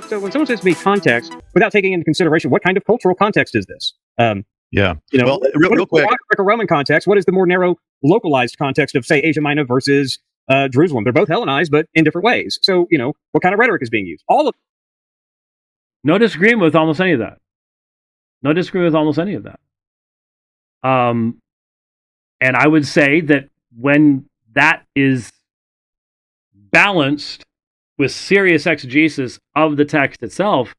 So when someone says to me context, without taking into consideration what kind of cultural context is this? Yeah. Well, real quick, Greco-Roman context. What is the more narrow, localized context of, say, Asia Minor versus Jerusalem? They're both Hellenized, but in different ways. So, what kind of rhetoric is being used? All of. No disagreement with almost any of that. No disagreement with almost any of that. And I would say that when that is balanced with serious exegesis of the text itself,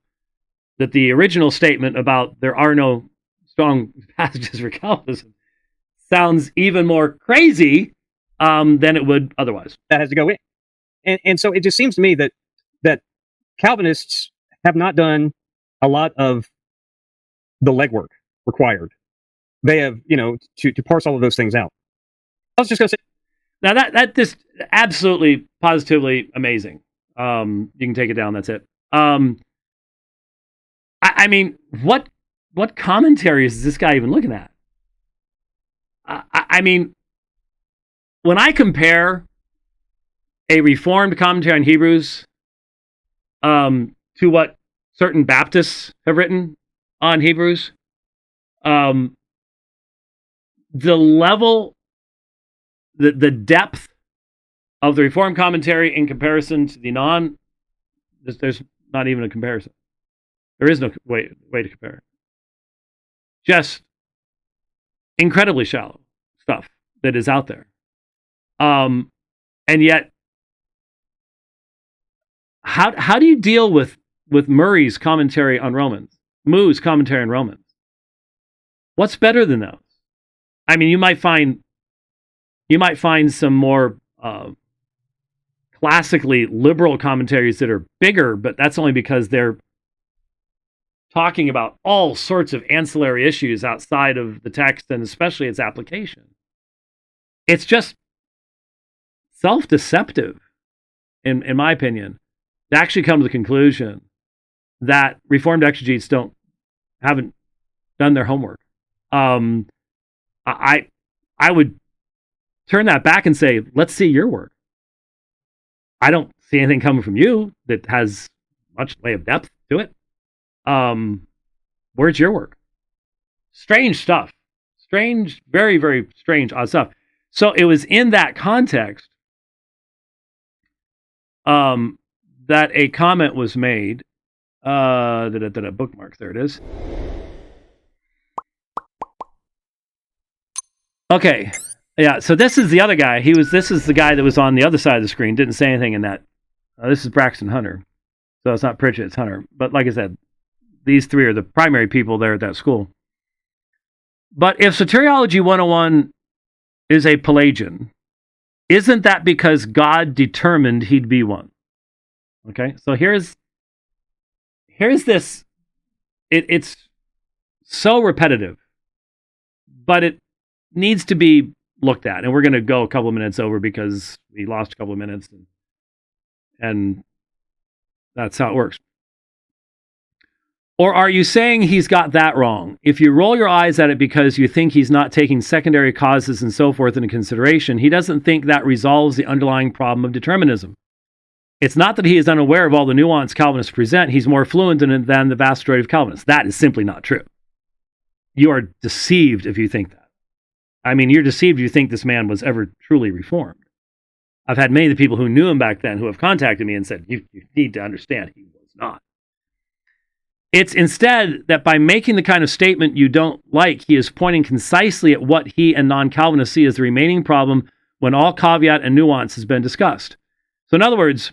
that the original statement about there are no strong passages for Calvinism sounds even more crazy than it would otherwise. That has to go in. And so it just seems to me that Calvinists have not done a lot of the legwork required. They have, to parse all of those things out. I was just going to say. Now that just absolutely, positively amazing. You can take it down. That's it. I mean, what commentaries is this guy even looking at? I mean, when I compare a Reformed commentary on Hebrews to what certain Baptists have written on Hebrews, the level, the depth of the Reformed commentary in comparison to the there's not even a comparison. There is no way to compare. Just incredibly shallow stuff that is out there. And yet, how do you deal with Murray's commentary on Romans, Moo's commentary on Romans? What's better than those? I mean, you might find some more classically liberal commentaries that are bigger, but that's only because they're talking about all sorts of ancillary issues outside of the text and especially its application. It's just self-deceptive, in my opinion, to actually come to the conclusion that Reformed exegetes haven't done their homework. I would turn that back and say, let's see your work. I don't see anything coming from you that has much way of depth to it. Where's your work? Strange stuff. Strange, very, very strange, odd stuff. So it was in that context that a comment was made. Bookmark, there it is. Okay. Yeah, so this is the other guy. This is the guy that was on the other side of the screen. Didn't say anything in that. This is Braxton Hunter. So it's not Pritchett, it's Hunter. But like I said, these three are the primary people there at that school. But if Soteriology 101 is a Pelagian, isn't that because God determined he'd be one? Okay, so here's this. It's so repetitive, but it needs to be looked at. And we're going to go a couple of minutes over because we lost a couple of minutes. And that's how it works. Or are you saying he's got that wrong? If you roll your eyes at it because you think he's not taking secondary causes and so forth into consideration, he doesn't think that resolves the underlying problem of determinism. It's not that he is unaware of all the nuance Calvinists present. He's more fluent in it than the vast majority of Calvinists. That is simply not true. You are deceived if you think that. I mean, you're deceived if you think this man was ever truly reformed. I've had many of the people who knew him back then who have contacted me and said, you need to understand he was not. It's instead that by making the kind of statement you don't like, he is pointing concisely at what he and non-Calvinists see as the remaining problem when all caveat and nuance has been discussed. So in other words,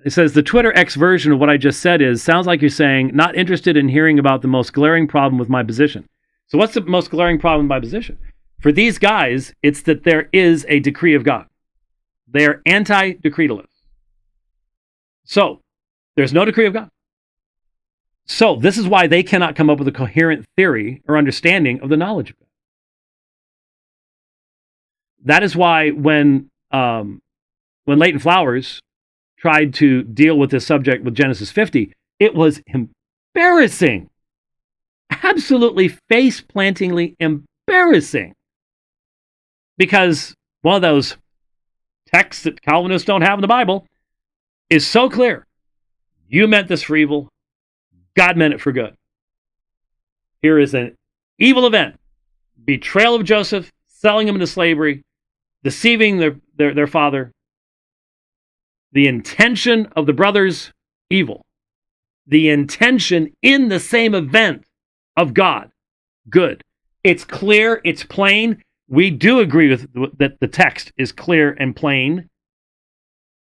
it says the Twitter X version of what I just said sounds like you're saying, not interested in hearing about the most glaring problem with my position. So what's the most glaring problem with my position? For these guys, it's that there is a decree of God. They are anti-decretalists. So, there's no decree of God. So, this is why they cannot come up with a coherent theory or understanding of the knowledge of God. That is why when Leighton Flowers tried to deal with this subject with Genesis 50, it was embarrassing. Absolutely face-plantingly embarrassing. Because one of those texts that Calvinists don't have in the Bible is so clear. You meant this for evil. God meant it for good. Here is an evil event. Betrayal of Joseph, selling him into slavery, deceiving their father. The intention of the brothers, evil. The intention in the same event of God, good. It's clear, it's plain. We do agree with that the text is clear and plain.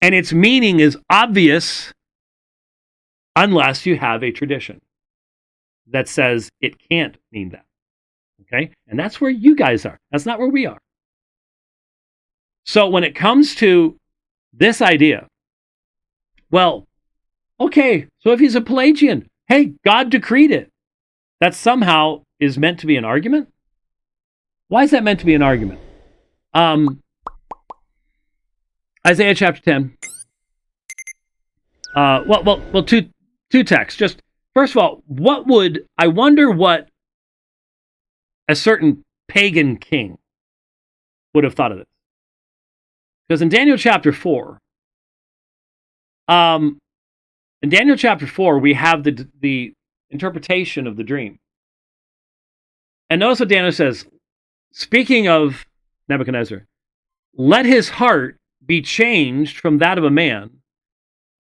And its meaning is obvious unless you have a tradition that says it can't mean that. Okay? And that's where you guys are. That's not where we are. So when it comes to this idea, well, okay, so if he's a Pelagian, hey, God decreed it. That somehow is meant to be an argument? Why is that meant to be an argument? Isaiah chapter 10. Two texts. Just first of all, I wonder what a certain pagan king would have thought of this. Because in Daniel chapter 4, we have the interpretation of the dream. And notice what Daniel says. Speaking of Nebuchadnezzar, let his heart be changed from that of a man,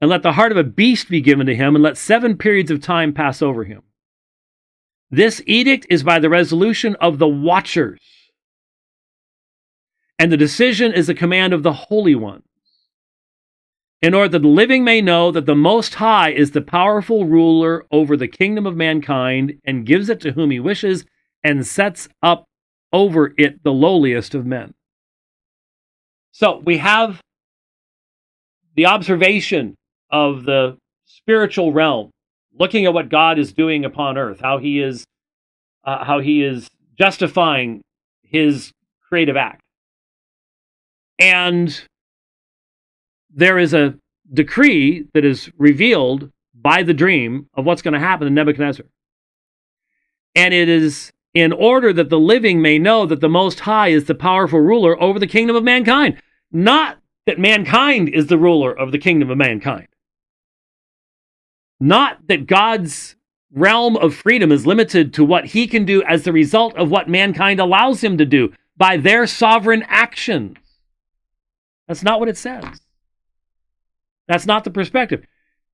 and let the heart of a beast be given to him, and let 7 periods of time pass over him. This edict is by the resolution of the watchers, and the decision is the command of the holy ones, in order that the living may know that the Most High is the powerful ruler over the kingdom of mankind, and gives it to whom he wishes, and sets up over it the lowliest of men. So we have the observation of the spiritual realm, looking at what God is doing upon earth, how he is justifying his creative act. And there is a decree that is revealed by the dream of what's going to happen to Nebuchadnezzar. And it is in order that the living may know that the Most High is the powerful ruler over the kingdom of mankind. Not that mankind is the ruler of the kingdom of mankind. Not that God's realm of freedom is limited to what he can do as the result of what mankind allows him to do by their sovereign actions. That's not what it says. That's not the perspective.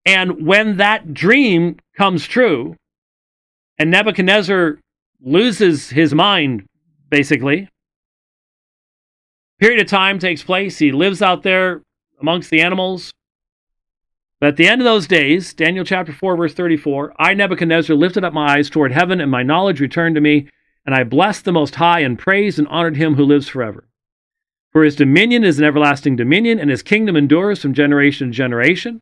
And when that dream comes true, and Nebuchadnezzar loses his mind, basically, period of time takes place. He lives out there amongst the animals. But at the end of those days, Daniel chapter 4, verse 34, I, Nebuchadnezzar, lifted up my eyes toward heaven, and my knowledge returned to me, and I blessed the Most High, and praised and honored him who lives forever. For his dominion is an everlasting dominion, and his kingdom endures from generation to generation.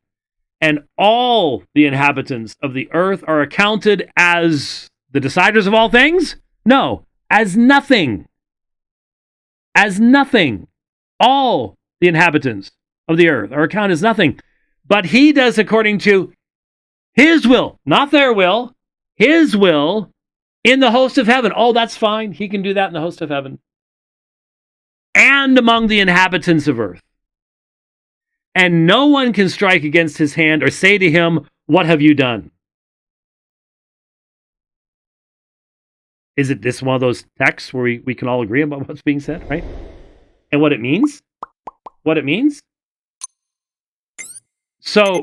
And all the inhabitants of the earth are accounted as the deciders of all things? No, as nothing. As nothing. All the inhabitants of the earth are accounted as nothing. But he does according to his will, not their will, his will in the host of heaven. Oh, that's fine. He can do that in the host of heaven. And among the inhabitants of earth. And no one can strike against his hand or say to him, what have you done? Is it this one of those texts where we can all agree about what's being said, right? And what it means? What it means? So,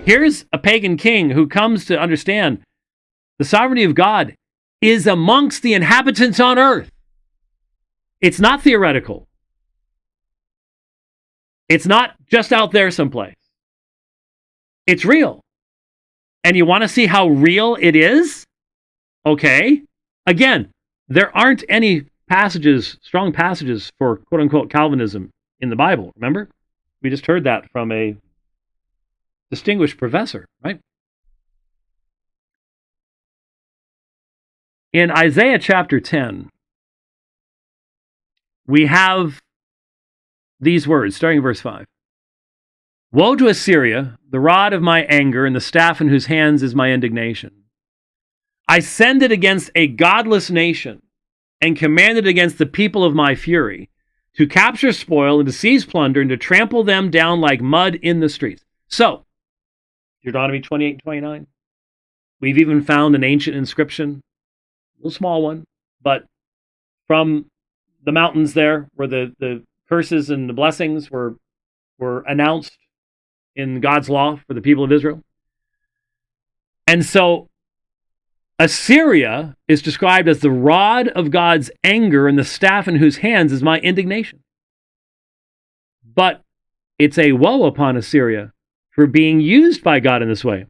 here's a pagan king who comes to understand the sovereignty of God is amongst the inhabitants on earth. It's not theoretical. It's not just out there someplace. It's real. And you want to see how real it is? Okay. Again, there aren't any passages, strong passages for quote-unquote Calvinism in the Bible, remember? We just heard that from a distinguished professor, right? In Isaiah chapter 10, we have these words, starting in verse 5. Woe to Assyria, the rod of my anger, and the staff in whose hands is my indignation. I send it against a godless nation, and commanded against the people of my fury, to capture spoil and to seize plunder and to trample them down like mud in the streets. So, Deuteronomy 28 and 29. We've even found an ancient inscription, a little small one, but from the mountains there, where the curses and the blessings were announced in God's law for the people of Israel. And so Assyria is described as the rod of God's anger and the staff in whose hands is my indignation. But it's a woe upon Assyria for being used by God in this way.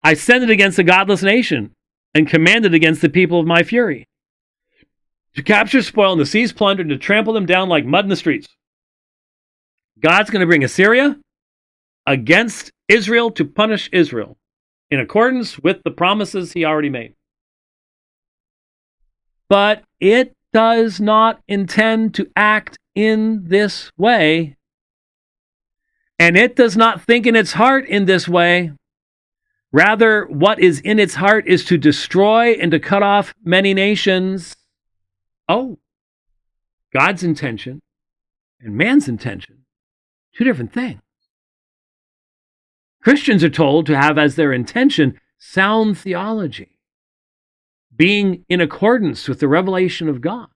I sent it against a godless nation and commanded against the people of my fury, to capture spoil and to seize plunder and to trample them down like mud in the streets. God's going to bring Assyria against Israel to punish Israel in accordance with the promises he already made. But it does not intend to act in this way, and it does not think in its heart in this way. Rather, what is in its heart is to destroy and to cut off many nations. Oh, God's intention and man's intention, two different things. Christians are told to have as their intention sound theology, being in accordance with the revelation of God.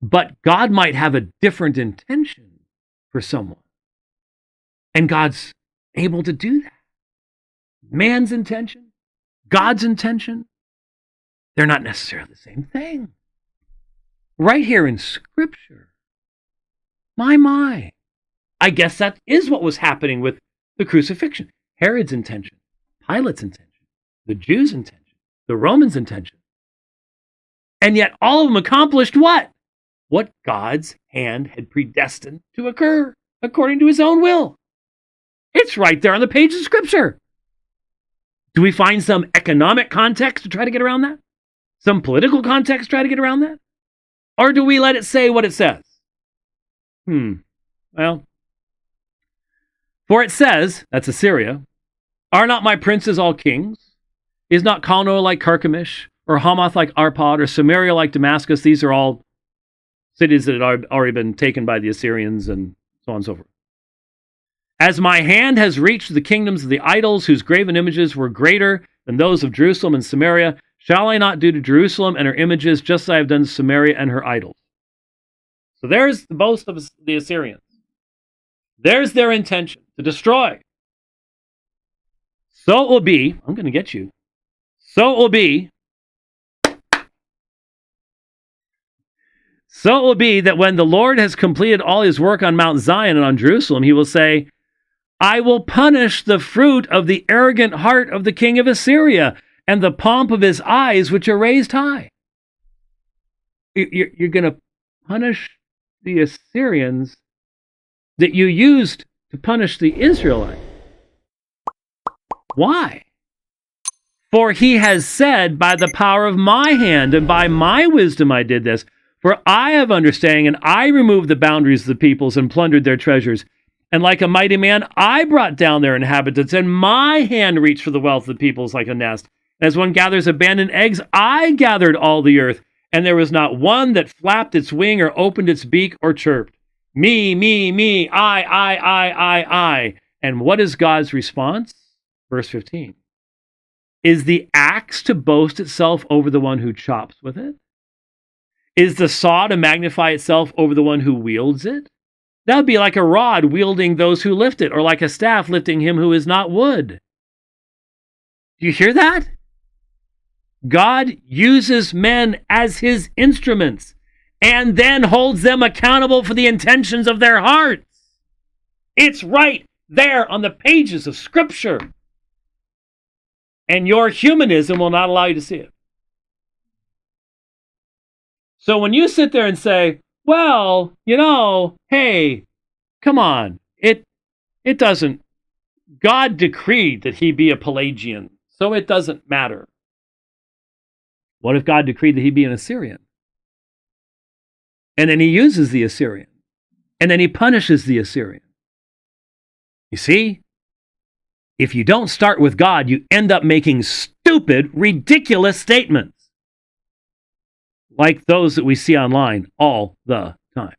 But God might have a different intention for someone, and God's able to do that. Man's intention, God's intention, they're not necessarily the same thing. Right here in Scripture. My. I guess that is what was happening with the crucifixion. Herod's intention, Pilate's intention, the Jews' intention, the Romans' intention. And yet all of them accomplished what? What God's hand had predestined to occur according to his own will. It's right there on the page of Scripture. Do we find some economic context to try to get around that? Some political context to try to get around that? Or do we let it say what it says? Well, for it says, that's Assyria, are not my princes all kings? Is not Calno like Carchemish, or Hamath like Arpad, or Samaria like Damascus? These are all cities that had already been taken by the Assyrians, and so on and so forth. As my hand has reached the kingdoms of the idols whose graven images were greater than those of Jerusalem and Samaria, shall I not do to Jerusalem and her images just as I have done to Samaria and her idols? So there's the boast of the Assyrians. There's their intention to destroy. So it will be, I'm going to get you. So it will be that when the Lord has completed all his work on Mount Zion and on Jerusalem, he will say, I will punish the fruit of the arrogant heart of the king of Assyria and the pomp of his eyes, which are raised high. You're going to punish the Assyrians that you used to punish the Israelites. Why? For he has said, by the power of my hand and by my wisdom I did this. For I have understanding, and I removed the boundaries of the peoples and plundered their treasures. And like a mighty man, I brought down their inhabitants, and my hand reached for the wealth of the peoples like a nest. As one gathers abandoned eggs, I gathered all the earth, and there was not one that flapped its wing or opened its beak or chirped. Me, I. And what is God's response? Verse 15. Is the axe to boast itself over the one who chops with it? Is the saw to magnify itself over the one who wields it? That would be like a rod wielding those who lift it, or like a staff lifting him who is not wood. Do you hear that? God uses men as his instruments and then holds them accountable for the intentions of their hearts. It's right there on the pages of Scripture. And your humanism will not allow you to see it. So when you sit there and say, well, hey, come on, it doesn't, God decreed that he be a Pelagian, so it doesn't matter. What if God decreed that he be an Assyrian? And then he uses the Assyrian, and then he punishes the Assyrian. You see, if you don't start with God, you end up making stupid, ridiculous statements. like those that we see online all the time.